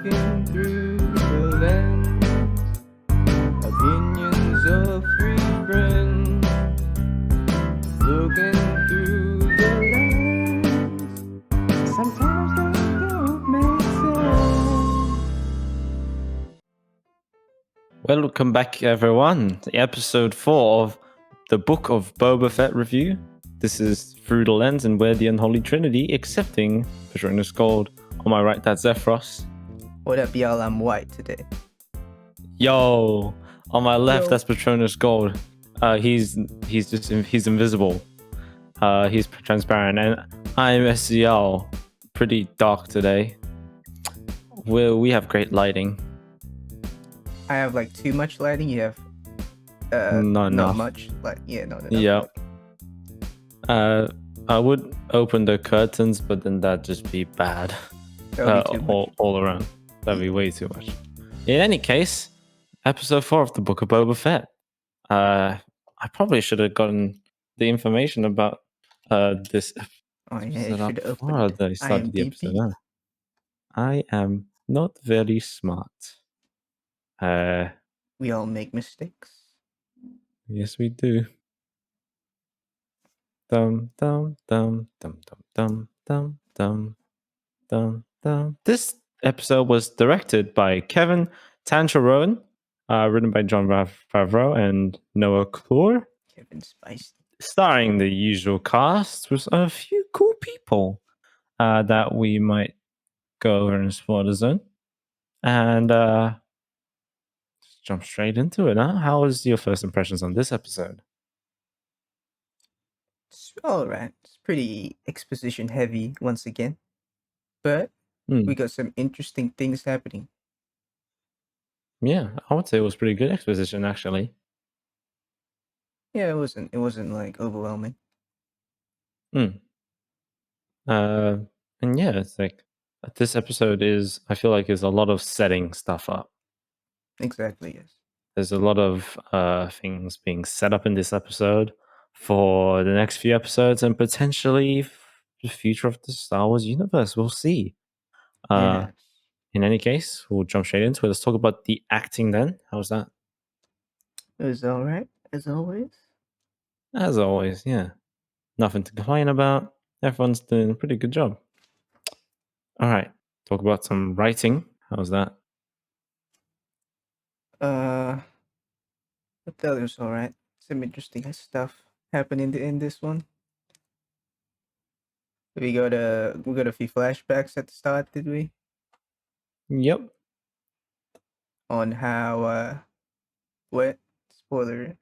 Looking through the lens, opinions of three friends. Looking through the lens, sometimes they don't make sense. Welcome back, everyone, to episode 4 of the Book of Boba Fett review. This is Through the Lens, and we're the Unholy Trinity, excepting Patronus Gold. On my right, that's Zephyros. What up, y'all? I'm white today. Yo! On my left, Yo. that's Patronus Gold. He's invisible. He's transparent, and I'm SCL. Pretty dark today. We have great lighting. I have like too much lighting. You have Not enough. much. Like not enough. Yeah. I would open the curtains, but then that'd just be bad. That would be too much. All around. That'd be way too much. In any case, episode 4 of the Book of Boba Fett. I probably should have gotten the information about this. Oh yeah, you should have before opened I started the episode. IMDb. I am not very smart. We all make mistakes. Yes, we do. Dum dum dum dum dum dum dum dum dum. This episode was directed by Kevin Tancharoen, written by John Favreau and Noah Kloor, Kevin Spicy. starring the usual cast with a few cool people that we might go over in spoiler zone. And just jump straight into it, huh? How was your first impressions on this episode? It's all right. It's pretty exposition heavy once again, but we got some interesting things happening. Yeah, I would say it was pretty good exposition, actually. Yeah, it wasn't like overwhelming. And yeah, it's like this episode is, I feel like, is a lot of setting stuff up. Exactly, yes. There's a lot of things being set up in this episode for the next few episodes and potentially the future of the Star Wars universe. We'll see. Yes. In any case, we'll jump straight into it. Let's talk about the acting then. How's that? It was all right, as always. As always, yeah. Nothing to complain about. Everyone's doing a pretty good job. All right. Talk about some writing. How's that? I thought it was all right. Some interesting stuff happening in this one. We got a few flashbacks at the start, did we? Yep. On how what spoiler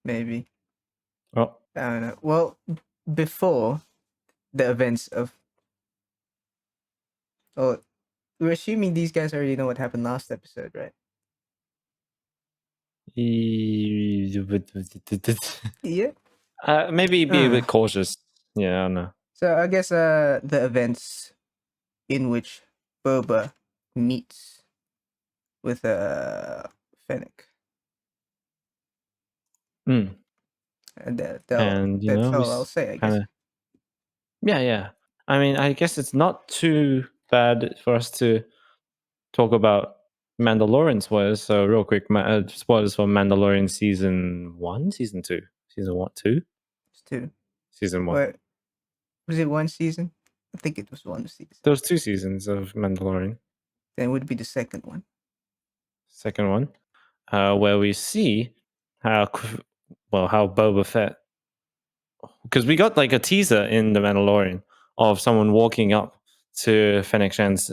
maybe. Oh, I don't know. Well, before the events of we're assuming these guys already know what happened last episode, right? Yeah. maybe be a bit cautious. Yeah, I don't know. So I guess the events in which Boba meets with Fennec. And that's all I'll say, I guess. Yeah. I mean, I guess it's not too bad for us to talk about Mandalorian spoilers. So real quick, spoilers for Mandalorian season 1, season 2, season 1, 2? It's 2. Season 1. What? Was it 1 season? I think it was 1 season. There was 2 seasons of Mandalorian. Then it would be the second one. Second one, where we see how Boba Fett, because we got like a teaser in the Mandalorian of someone walking up to Fennec Shan's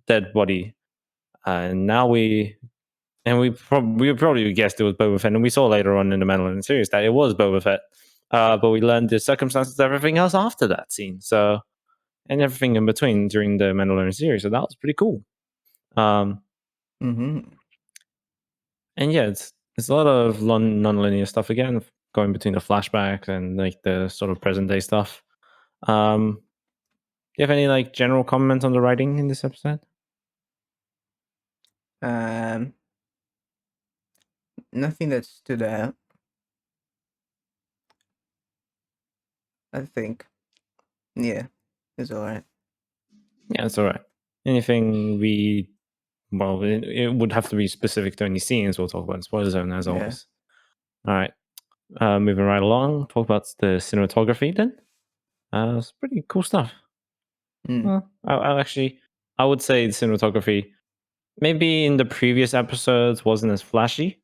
dead body, and now we probably guessed it was Boba Fett, and we saw later on in the Mandalorian series that it was Boba Fett, but we learned the circumstances of everything else after that scene, so, and everything in between during the Mandalorian series, so that was pretty cool. And yeah, it's a lot of non-linear stuff again, going between the flashbacks and like the sort of present day stuff. Do you have any like general comments on the writing in this episode? Nothing that stood out. I think. Yeah, it's alright. Yeah, it's alright. anything it would have to be specific to any scenes. We'll talk about in spoiler zone as always. All right, moving right along. Talk about the cinematography then. It's pretty cool stuff. Well, I would say the cinematography, maybe in the previous episodes, wasn't as flashy,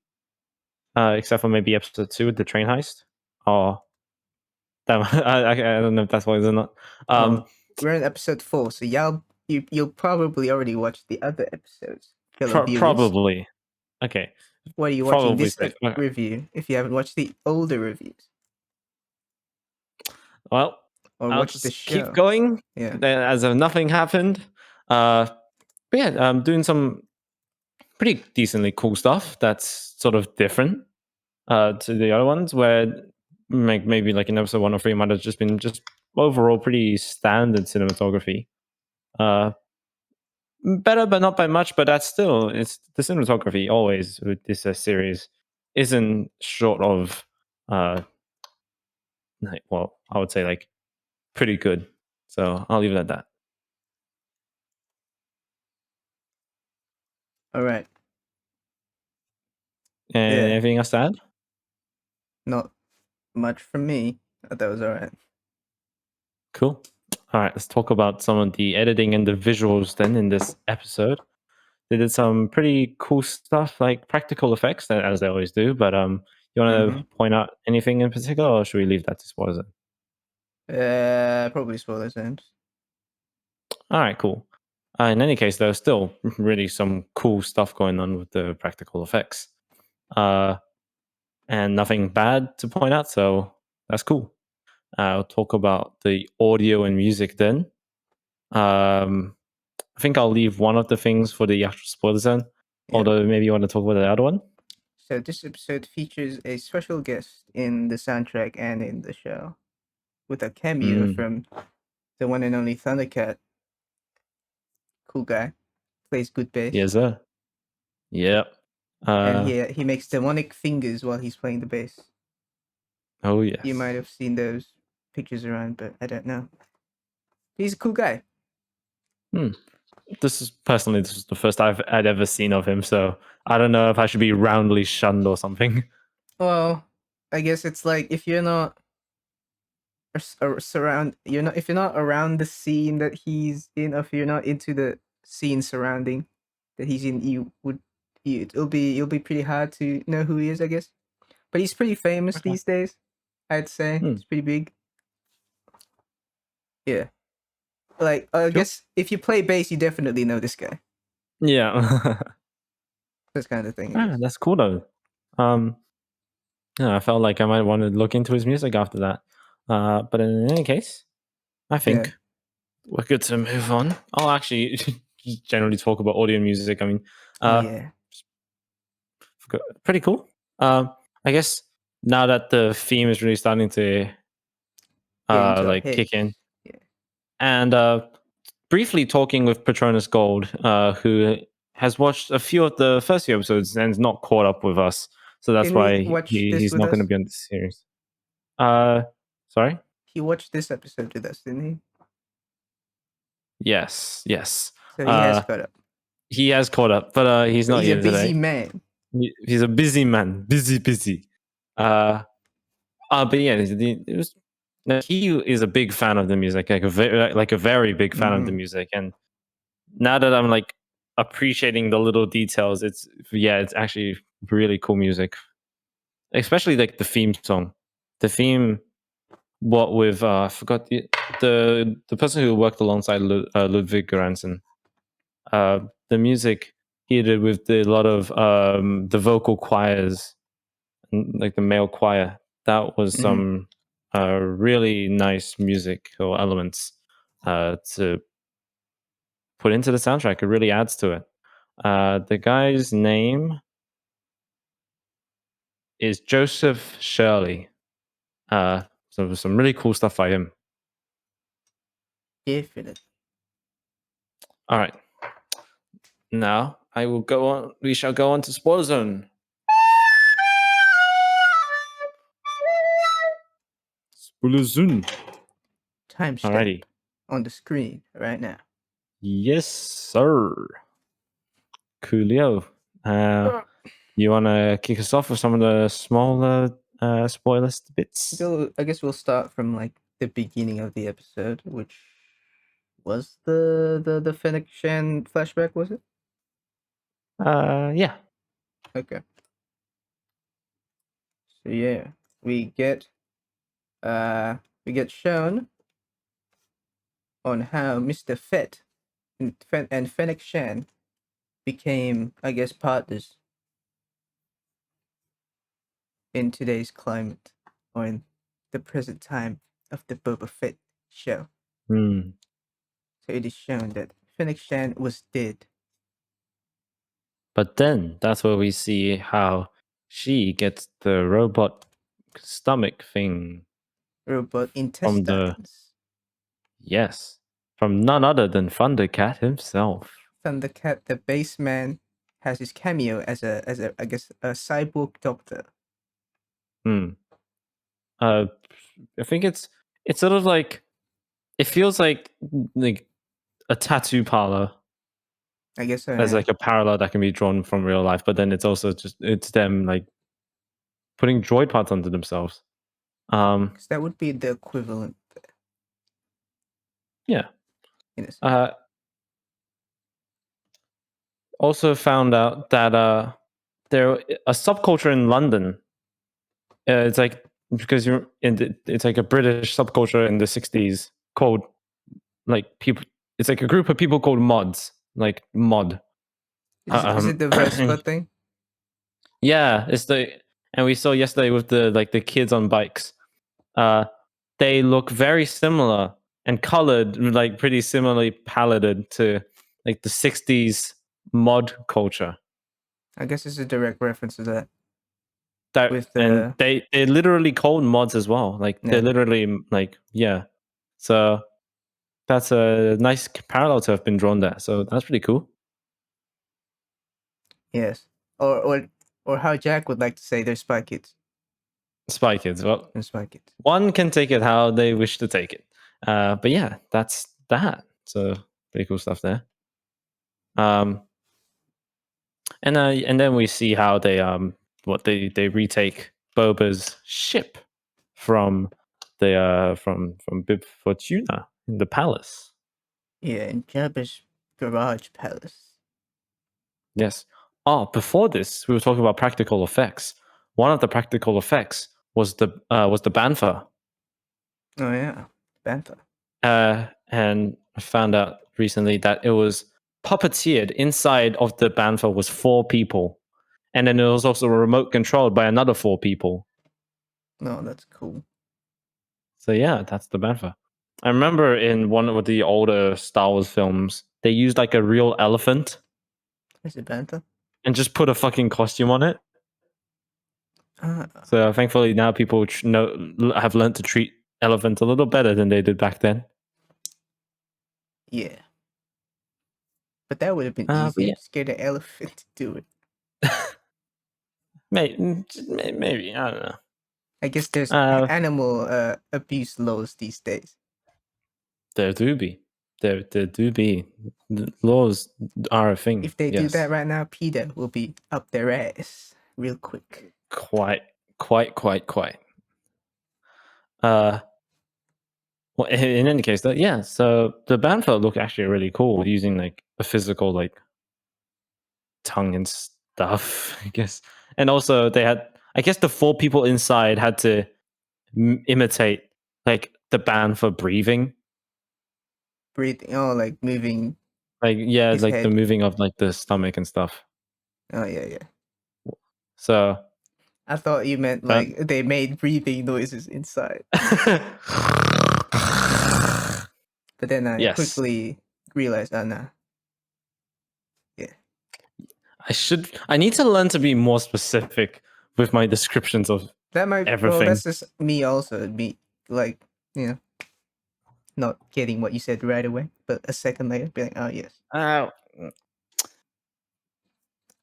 except for maybe episode 2 with the train heist. Or I don't know if that's what it is or not. We're in episode 4, so you'll probably already watch the other episodes, fellow viewers. Probably. Okay. Why are you watching this review if you haven't watched the older reviews? Well, I'll just keep going as if nothing happened. But yeah, I'm doing some pretty decently cool stuff that's sort of different to the other ones, where maybe like in episode 1 or 3 might have just been overall pretty standard cinematography. Better, but not by much. But that's still, it's the cinematography always with this series isn't short of well, I would say like pretty good. So I'll leave it at that. All right. And anything else to add? Not much from me. That was all right. Cool. All right, let's talk about some of the editing and the visuals then in this episode. They did some pretty cool stuff, like practical effects, as they always do. But you want to point out anything in particular, or should we leave that to spoiler zone? Probably spoiler zones. All right, cool. In any case, there's still really some cool stuff going on with the practical effects, and nothing bad to point out. So that's cool. I'll talk about the audio and music then. I think I'll leave one of the things for the actual spoiler zone. Although maybe you want to talk about the other one. So this episode features a special guest in the soundtrack and in the show, with a cameo from the one and only Thundercat. Cool guy, plays good bass. Yes, sir. Yep. And he makes demonic fingers while he's playing the bass. Oh yes. You might have seen those pictures around, but I don't know. He's a cool guy. This is the first I'd ever seen of him, so I don't know if I should be roundly shunned or something. Well, I guess it's like if you're not if you're not around the scene that he's in, or if you're not into the scene surrounding that he's in, you'll be pretty hard to know who he is, I guess. But he's pretty famous these days, I'd say. It's pretty big. Yeah. Like, I guess if you play bass, you definitely know this guy. Yeah. This kind of thing. That's cool though. Yeah, I felt like I might want to look into his music after that. But in any case, I think we're good to move on. I'll actually generally talk about audio and music. I mean, pretty cool. I guess now that the theme is really starting to like kick in, and briefly talking with Patronus Gold, who has watched a few of the first few episodes and is not caught up with us, so that's why he's not going to be on this series. Sorry? He watched this episode with us, didn't he? Yes. So he has caught up. He has caught up, but he's not here today. He's a busy man. He's a busy man. Busy. But yeah, he is a big fan of the music, like a very big fan of the music. And now that I'm like appreciating the little details, it's actually really cool music, especially like the theme song. The theme, what with I forgot the person who worked alongside Ludwig Göransson. The music he did with a lot of the vocal choirs, like the male choir. That was some really nice musical elements to put into the soundtrack. It really adds to it. The guy's name is Joseph Shirley. So some really cool stuff by him. Definitely. All right. Now I will go on. We shall go on to spoiler zone. Spoiler zone. Timestamp on the screen right now. Yes, sir. Coolio. You want to kick us off with some of the smaller spoilers bits? So I guess we'll start from like the beginning of the episode, which was the Fennec Shan flashback, was it? Yeah. Okay. So yeah, we get shown on how Mr. Fett and Fennec Shan became, I guess, partners in today's climate, or in the present time of the Boba Fett show. Hmm. So it is shown that Fennec Shan was dead. But then that's where we see how she gets the robot stomach thing Robot from the intestines. from none other than Thundercat himself. Thundercat, the baseman, has his cameo as a I guess a cyborg doctor. Hmm. I think it's sort of like it feels like a tattoo parlor. I guess so. There's Yeah. like a parallel that can be drawn from real life, but then it's also just it's them like putting droid parts onto themselves. Because that would be the equivalent. Yeah. In a sense. Also found out that there a subculture in London. It's like because you're it's like a British subculture in the 60s called like people. It's like a group of people called mods, like mod. Is it the Vespa thing? Yeah, it's and we saw yesterday with the kids on bikes. They look very similar and colored like pretty similarly paleted to like the 60s mod culture. I guess it's a direct reference to that. That With and the they literally called mods as well. Like they're yeah. literally like yeah. So that's a nice parallel to have been drawn there. So that's pretty cool. Yes. Or how Jack would like to say they're Spy Kids. Spy Kids. Well, They're Spy Kids. one can take it how they wish to take it. But yeah, that's that. So pretty cool stuff there. And then we see how they they retake Boba's ship from the from Bib Fortuna in the palace. Yeah, in Jabba's garage palace. Yes. Oh, before this, we were talking about practical effects. One of the practical effects was the Bantha. Oh yeah, Bantha. And I found out recently that it was puppeteered inside of the Bantha was 4 people. And then it was also remote controlled by another 4 people. No, that's cool. So yeah, that's the Bantha. I remember in one of the older Star Wars films, they used like a real elephant Is it Bantha? and just put a fucking costume on it. Ah, So thankfully now people have learned to treat elephants a little better than they did back then. yeah. But that would have been But easier. yeah, Just get an elephant to do it. maybe I don't know. I guess there's animal abuse laws these days. There do be. There do be. The laws are a thing. If they do yes. that right now, PETA will be up their ass real quick. Quite. Well, in any case, yeah. So the Banfa look actually really cool using like a physical like tongue and stuff, I guess. And also they had, I guess, the 4 people inside had to imitate like the Banfa breathing. Breathing, like moving Like yeah, his like the head. moving of like the stomach and stuff. Oh yeah. So I thought you meant that like they made breathing noises inside. But then I yes. quickly realized, oh no. Yeah. I need to learn to be more specific with my descriptions of That might everything. that's just me also. Me like, not getting what you said right away, but a second later be like, oh yes.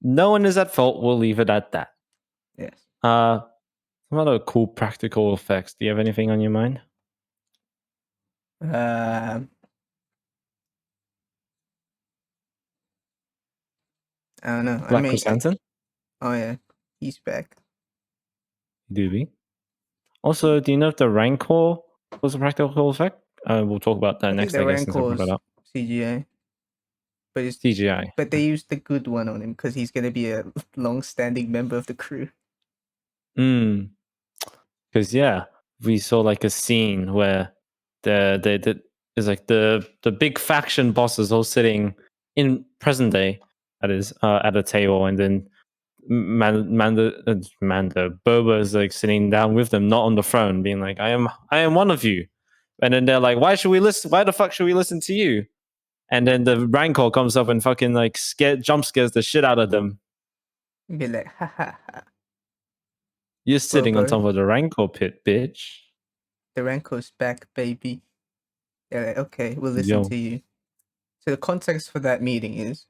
No one is at fault. We'll leave it at that. Yes. Some other cool practical effects. Do you have anything on your mind? Um I don't know. I Black mean, Chrysanthemum, oh yeah, he's back. doobie. Also, do you know if the Rancor was a practical effect? We'll talk about that I think next, the I guess, since I brought that Rancor's up. CGI, but it's CGI. but they used the good one on him because he's gonna be a long-standing member of the crew. Because yeah, we saw like a scene where the is like the big faction bosses all sitting in present day, that is, at a table, and then Manda Boba is like sitting down with them, not on the throne, being like, I am one of you. And then they're like, why the fuck should we listen to you? And then the Rancor comes up and fucking like jump scares the shit out of them. Be like, ha ha ha, You're sitting on Bobo, top of the Rancor pit, bitch. the Rancor's back, baby. They're like, okay, we'll listen Yo. to you. So the context for that meeting is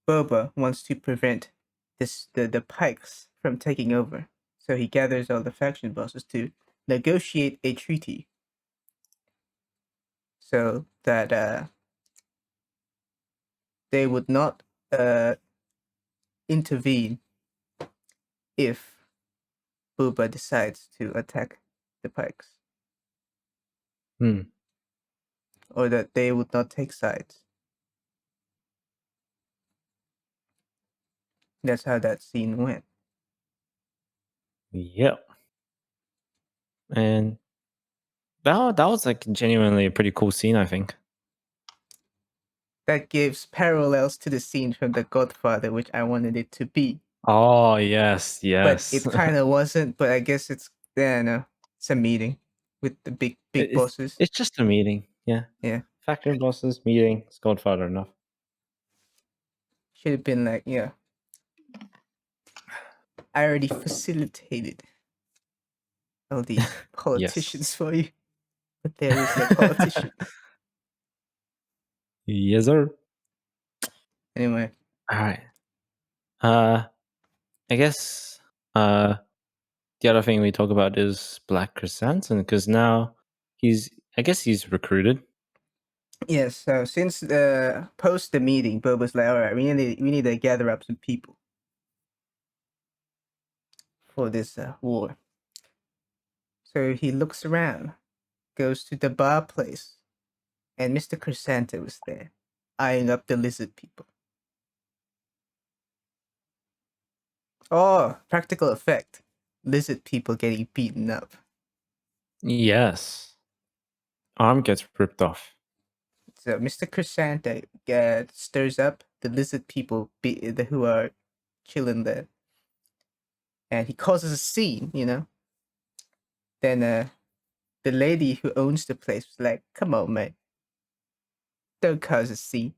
Boba wants to prevent the Pikes from taking over. So he gathers all the faction bosses to negotiate a treaty so that they would not intervene if Boba decides to attack the Pikes, Hmm. or that they would not take sides. That's how that scene went. Yep. And that was like genuinely a pretty cool scene, I think. That gives parallels to the scene from The Godfather, which I wanted it to be. Oh yes, But yes. it kind of wasn't. But I guess it's no, it's a meeting with the big it's bosses. it's just a meeting. Yeah. Yeah, Factory bosses meeting. It's Godfather enough. should have been like, yeah, I already facilitated all these politicians Yes. for you, but there is no politician. Yes, sir. Anyway, All right. I guess the other thing we talk about is Black Chrysanthemum, because now I guess he's recruited. yes. So since the post the meeting, Boba's like, all right, we need to gather up some people for this war. So he looks around, goes to the bar place, and Mr. Chrysanta was there, eyeing up the lizard people. Oh, practical effect. Lizard people getting beaten up. Yes. Arm gets ripped off. So Mr. Chrysanta stirs up the lizard people who are chilling there. And he causes a scene, you know. Then the lady who owns the place was like, come on, man. Don't cause a scene.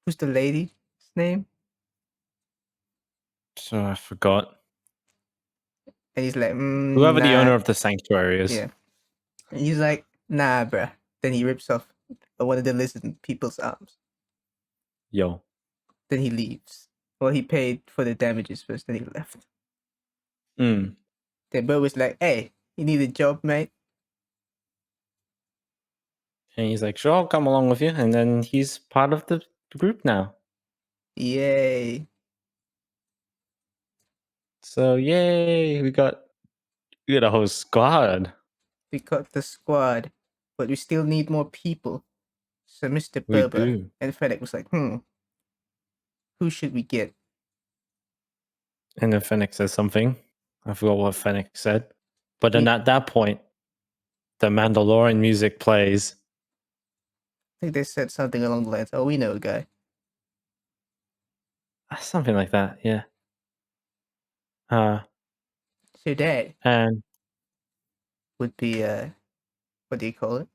Who's the lady's name? So I forgot. And he's like, Whoever the nah. owner of the sanctuary is. Yeah. And he's like, nah, bruh. Then he rips off one of the lizard people's arms. Yo. Then he leaves. Well, he paid for the damages first, then he left. Mm. Then Bo was like, hey, you need a job, mate? And he's like, sure, I'll come along with you. And then he's part of the group now. Yay. So yay, we got a whole squad. We got the squad, but we still need more people. So Mr. We Boba do. and Fennec was like, who should we get? And then Fennec says something. I forgot what Fennec said. But then at that point, the Mandalorian music plays. I think they said something along the lines, oh, we know a guy. Something like that, yeah. So that And would be, what do you call it?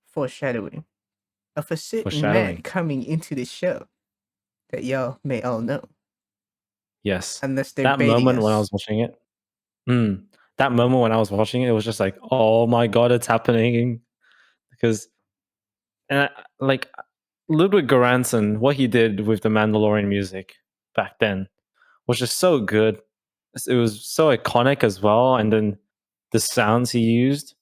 Foreshadowing of a certain man foreshadowing. coming into the show that y'all may all know. Yes. Unless they're That baiting moment us. when I was watching it. That moment when I was watching it, it was just like, oh my god, it's happening. Because like Ludwig Göransson, what he did with the Mandalorian music back then was just so good. It was so iconic as well, and then the sounds he used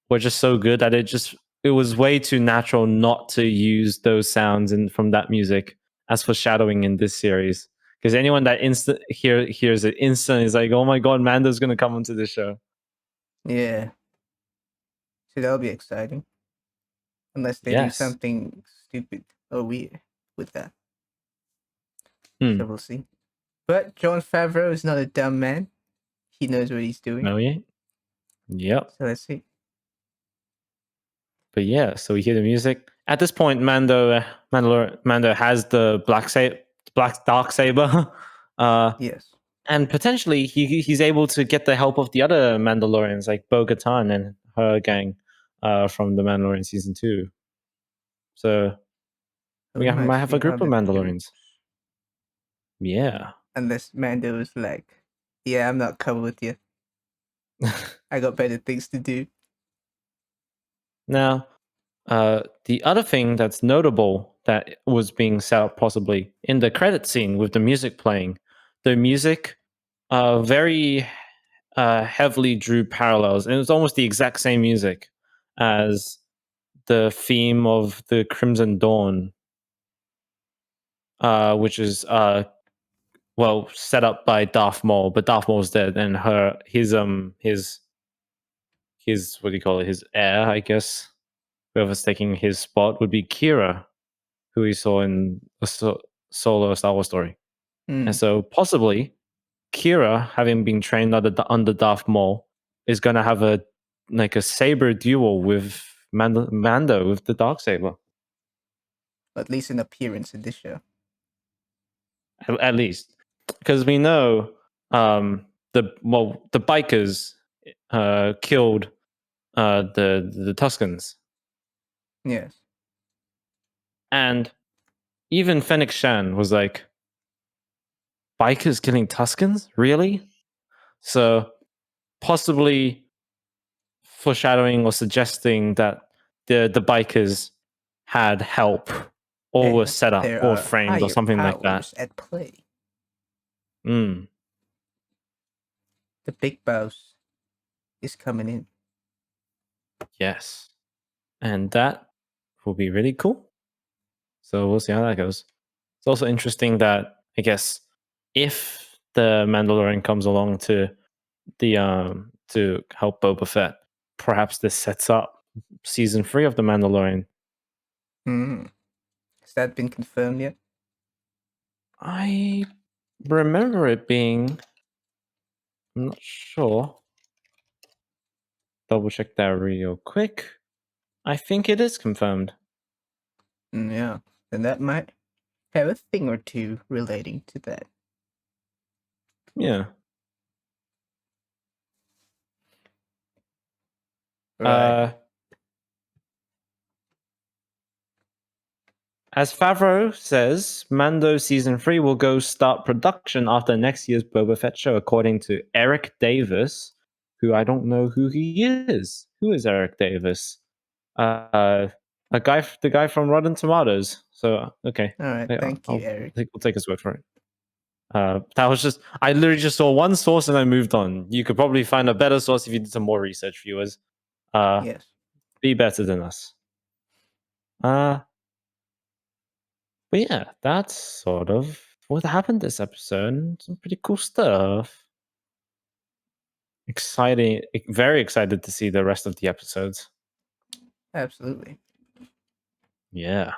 were just so good that it was way too natural not to use those sounds from that music as foreshadowing in this series. Because anyone that hears it instantly is like, oh my god, Mando's gonna come onto this show. Yeah. So that'll be exciting. Unless they do Yes. something stupid or weird with that. Hmm. So we'll see. But Jon Favreau is not a dumb man. He knows what he's doing. No, yeah. Yep. So let's see. But yeah, so we hear the music. At this point, Mando has the black dark saber, Yes. and potentially he's able to get the help of the other Mandalorians like Bo-Katan and her gang from the Mandalorian season 2. So we might have a See how group of that goes. Mandalorians. Yeah. Unless Mando is like, yeah, I'm not coming with you. I got better things to do. Now, the other thing that's notable that was being set up possibly in the credit scene with the music playing, the music very heavily drew parallels, and it was almost the exact same music as the theme of the Crimson Dawn, which is set up by Darth Maul, but Darth Maul's dead, and his what do you call it? His heir, I guess. Whoever's taking his spot would be Kira, who we saw in a solo Star Wars story. And so possibly Kira, having been trained under Darth Maul, is going to have a saber duel with Mando with the darksaber. At least in appearance in this show. At least, because we know the bikers killed the Tuscans. Yes. And even Fennec Shan was like, bikers killing Tuscans? Really? So possibly foreshadowing or suggesting that the bikers had help or were set up there or are framed or higher something like that. powers at play. Mm. The big boss is coming in. Yes. And that will be really cool. So we'll see how that goes. It's also interesting that, I guess, if the Mandalorian comes along to help Boba Fett, perhaps this sets up season 3 of the Mandalorian. Has that been confirmed yet? I remember it being, I'm not sure. Double check that real quick. I think it is confirmed. Yeah. Then that might have a thing or two relating to that. Yeah. Right. As Favreau says, Mando season 3 will go start production after next year's Boba Fett show, according to Eric Davis, who I don't know who he is. Who is Eric Davis? The guy from Rotten Tomatoes. So okay. All right. Thank you, Eric. We'll take his word for it. That was just, I literally just saw one source and I moved on. You could probably find a better source if you did some more research, viewers. Yes. Be better than us. But yeah, that's sort of what happened this episode. Some pretty cool stuff. Exciting, very excited to see the rest of the episodes. Absolutely. Yeah.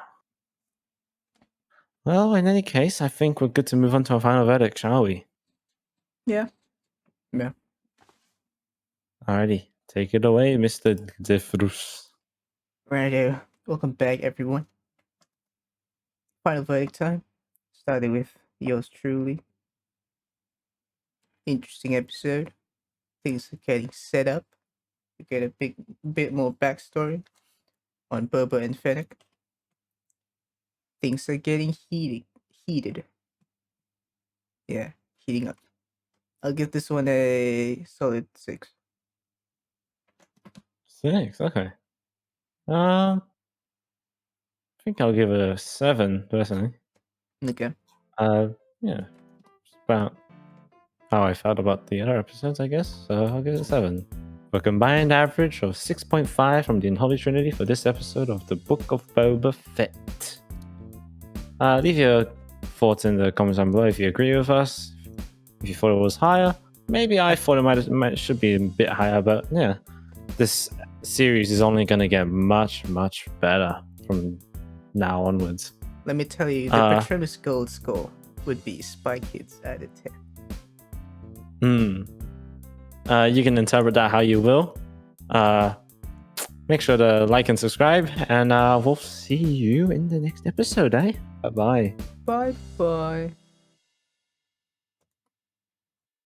Well, in any case, I think we're good to move on to our final verdict, shall we? Yeah. Yeah. Alrighty, take it away, Mr. Defrus. Righto. Welcome back, everyone. Final verdict time. Starting with yours truly. Interesting episode. Things are getting set up. We get a bit more backstory on Boba and Fennec. Things are getting heated. Yeah, heating up. I'll give this one a solid 6. 6, okay. I think I'll give it a 7, personally. Okay. Yeah, it's about how I felt about the other episodes, I guess. So I'll give it a 7. A combined average of 6.5 from the Unholy Trinity for this episode of the Book of Boba Fett. Leave your thoughts in the comments down below if you agree with us. If you thought it was higher, maybe I thought it should be a bit higher, but yeah, this series is only going to get much better from now onwards. Let me tell you, the Patronus Gold score would be Spy Kids out of 10. You can interpret that how you will. Make sure to like and subscribe, and we'll see you in the next episode, eh? Bye-bye. Bye-bye.